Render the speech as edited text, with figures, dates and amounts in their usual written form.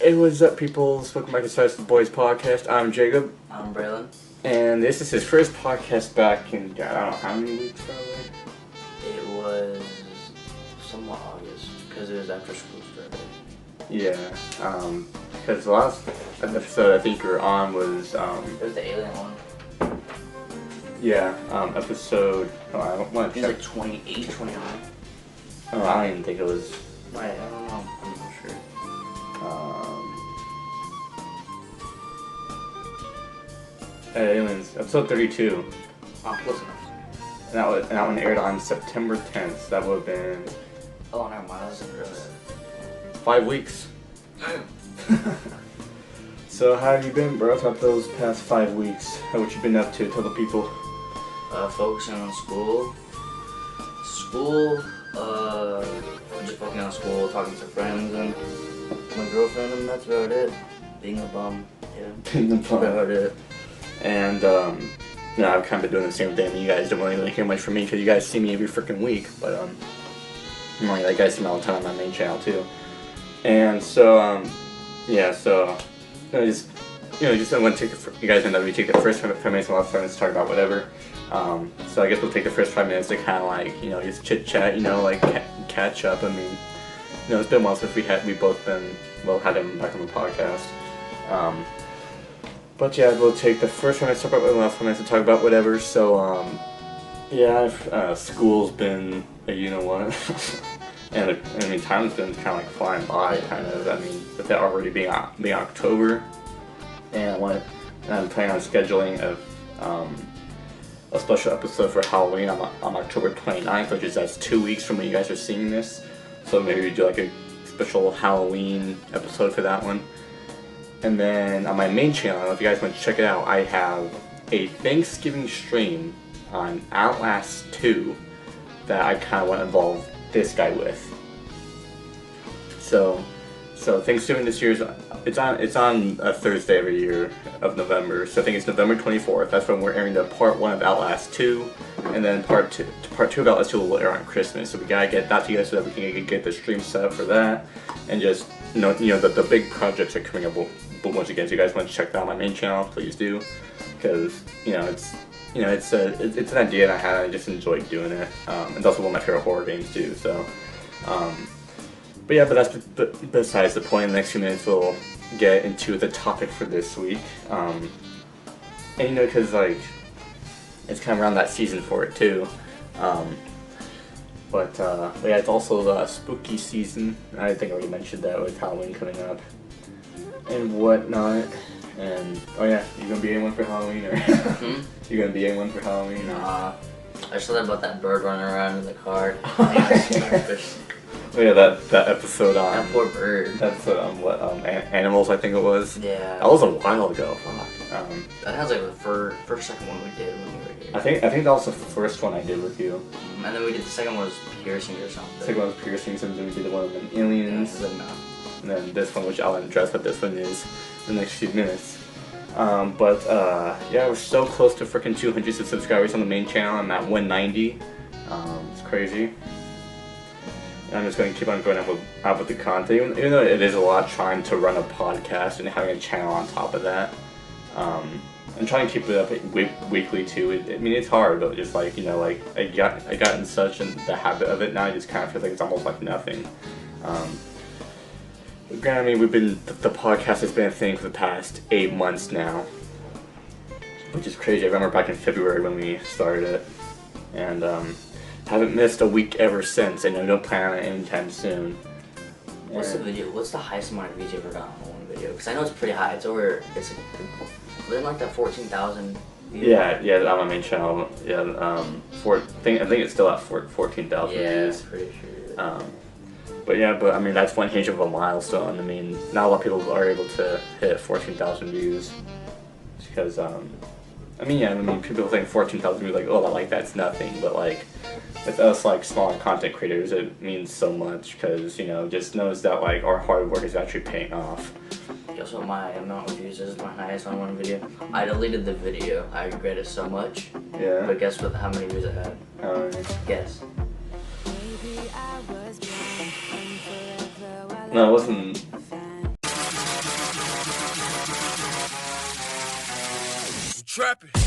Hey, what's up, people? Welcome back to Size of the Boys podcast. I'm Jacob. I'm Braylon. And this is his first podcast back in, I don't know how many weeks, probably? It was somewhat August, because it was after school started. Yeah, because the last episode I think you were on was, It was the alien one. episode, I want to It was check. like 28, 29. Oh, I don't even think it was, Right, I don't know. I'm not sure. Aliens, episode 32. Oh, close enough. And that one aired on September 10th. So that would have been Oh, never mind. That was earlier. 5 weeks. So how have you been, bro? Throughout those past 5 weeks? What you been up to? Tell the people. Focusing on school. Just focusing on school, talking to friends, and my girlfriend, and that's about it. Being a bum. Yeah. Being a bum. About it. And, I've kind of been doing the same thing. You guys don't really hear much from me because you guys see me every freaking week. But, you guys see me all the time on my main channel, too. And so, just I want to take you guys know that we take the first 5 minutes and a lot of minutes to talk about whatever. So I guess we'll take the first 5 minutes to kind of like, just chit chat, catch up. I mean, it's been a while since we both had him back on the podcast. But yeah, we'll take the first 5 minutes to talk about the last 5 minutes to talk about whatever. So, school's been what. And time's been kind of like flying by, kind of. With it already being October, and I'm planning on scheduling a special episode for Halloween on October 29th, which is that's 2 weeks from when you guys are seeing this. So maybe we do like a special Halloween episode for that one. And then on my main channel, I don't know if you guys want to check it out, I have a Thanksgiving stream on Outlast 2 that I kind of want to involve this guy with. So Thanksgiving this year it's on a Thursday every year of November. So I think it's November 24th. That's when we're airing the part 1 of Outlast 2, and then part 2 of Outlast 2 will air on Christmas. So we gotta get that together so that we can get the stream set up for that, and just the big projects are coming up. But once again, if you guys want to check that out on my main channel, please do, because it's an idea that I had. I just enjoyed doing it. It's also one of my favorite horror games too. So. But that's besides the point. In the next few minutes, we'll get into the topic for this week. Because it's kind of around that season for it too. But it's also the spooky season. I think I already mentioned that with Halloween coming up and whatnot. And you gonna be anyone for Halloween or you gonna be anyone for Halloween? Nah. I just thought about that bird running around in the car. That episode on... That poor bird. That episode on Animals, I think it was. Yeah. That was a while ago. Fuck. That was like the second one we did when we were here. I think that was the first one I did with you. And then we did the second one was piercing or something. The second one was piercings, and then we did the one with the aliens. Yeah, and then this one, which I'll address what this one is in the next few minutes. We're so close to freaking 200 subscribers on the main channel. I'm at 190. It's crazy. I'm just going to keep on going up with the content, even though it is a lot trying to run a podcast and having a channel on top of that. And trying to keep it up weekly too. It's hard, but just I got in such the habit of it now. I just kind of feel like it's almost like nothing. Granted, the podcast has been a thing for the past 8 months now, which is crazy. I remember back in February when we started it, and haven't missed a week ever since, and I don't plan on it anytime soon. What's the highest amount of views you ever gotten on one video? Because I know it's pretty high. Within like that 14,000 views. Yeah, on my main channel. Yeah, I think it's still at 14,000 views. Yeah, pretty sure. But that's one hinge of a milestone. Not a lot of people are able to hit 14,000 views, because people think 14,000 views that's nothing, but with us smaller content creators, it means so much, because just knows that our hard work is actually paying off. Guess what my amount of views is? My highest on one video. I deleted the video. I regret it so much. Yeah. But guess what? How many views it had? Guess. No, it wasn't. trapping.